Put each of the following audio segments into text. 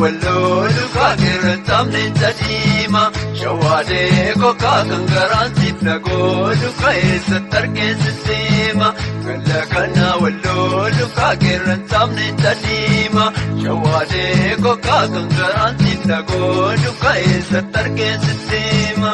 walloo lukaa keerrantamne tadiima shawaadee kokaa kan garaan siif nagoo luka eessatti argeessisiima galla kana walloo lukaa keerrantamne tadiima shawaadee kokaa kan garaan siif nagoo luka eessatti argeessisiima.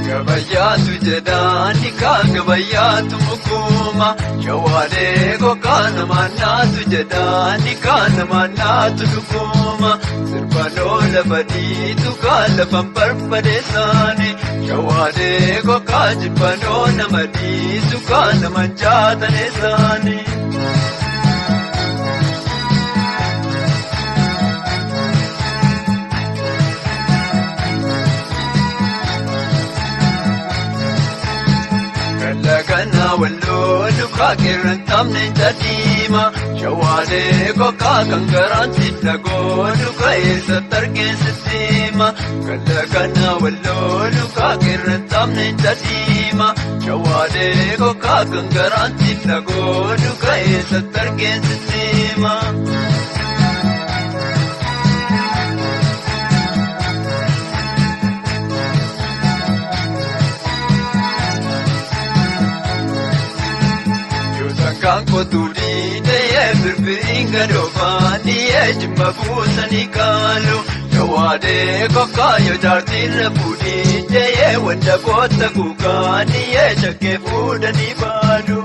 Gabayyaatu jedhaani kaa gabayyaatu mukuma shawaadee kokaa namaannaatu jedhaani kaa namaannaatu dhuguma sirbanoo lafa dhiitu kaa lafan barbadeessaani shawaadee kokaa jibbanoo nama dhiisu kaa naman jaataneessaani. Kana walloo lukaa keerrantamne tadiima shawaadee kokaa kan garaan siif nagoo luka eessatti argeessisiima galla kana walloo lukaa keerrantamne tadiima shawaadee kokaa kan garaan siif nagoo luka eessatti argeessisiima. Kan kotuli dee birbiriin gadoofaani ejjimma buusanii kaalu shawaadee kokaa yoo jaartiirra fuudhii dee wanta koota guugaani shakkee fuudhanii baadu.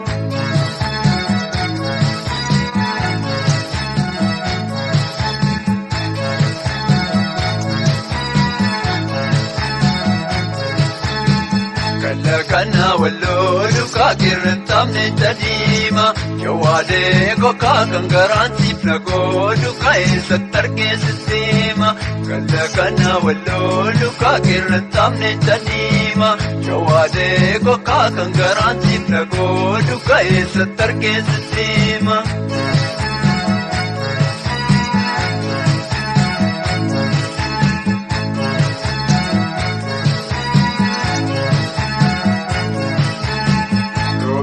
Kana walloo lukaa keerrantamne tadiima shawaadee kokaa kan garaan siif nagoo luka eessatti argeessisiima galla kana walloo lukaa keerrantamne tadiima shawaadee kokaa kan garaan siif nagoo luka eessatti argeessisiima.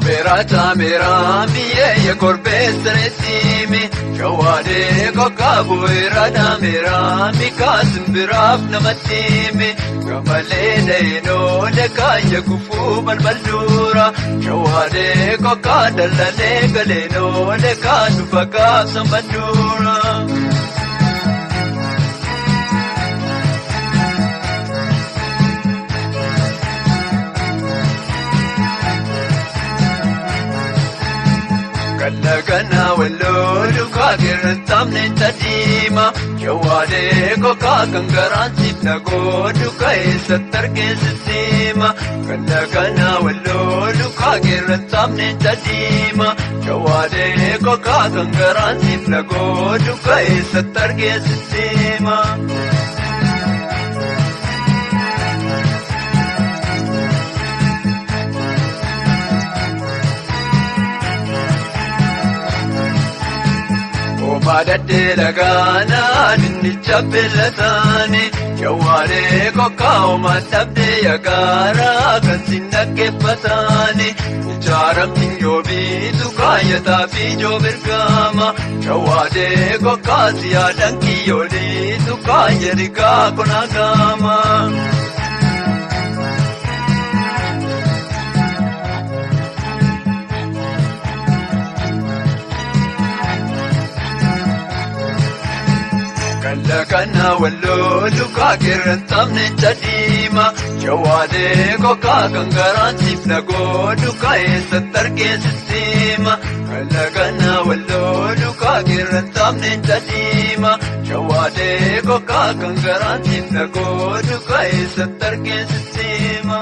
Beerata meeraamiyee korbeessareetiimi shawaadee kokaa bu'eerada meeraami kaasimbiraaf namatiimi gamalee dheenoole kaayya kufuu balbalduura shawaadee kokaa dallalee galeenoole kaanu fagaabsa madduura. Galla kana walloo lukaa keerrantamne tadiima shawaadee kokaa kan garaan siif nagoo luka eessatti argeessisiima galla kana walloo lukaa keerrantamne tadiima shawaadee kokaa kan garaan siif nagoo luka eessatti argeessisiima. Maadadee lagaanaa dinnicha beelataani shawaadee kokaa oomaan dhabdee yagaaraa kan sin dhaggeeffataani ijaaramni yoobiitu kaayyataa fi joobirgaama shawaadee kokaa siyaadan kiyyooliitu kaayya rigaa konaagaama. Galla kana walloo lukaa keerrantamne tadiima shawaadee kokaa kan garaan siif nagoo luka eessatti argeessisiima galla kana walloo lukaa keerrantamne tadiima shawaadee kokaa kan garaan siif nagoo luka eessatti argeessisiima.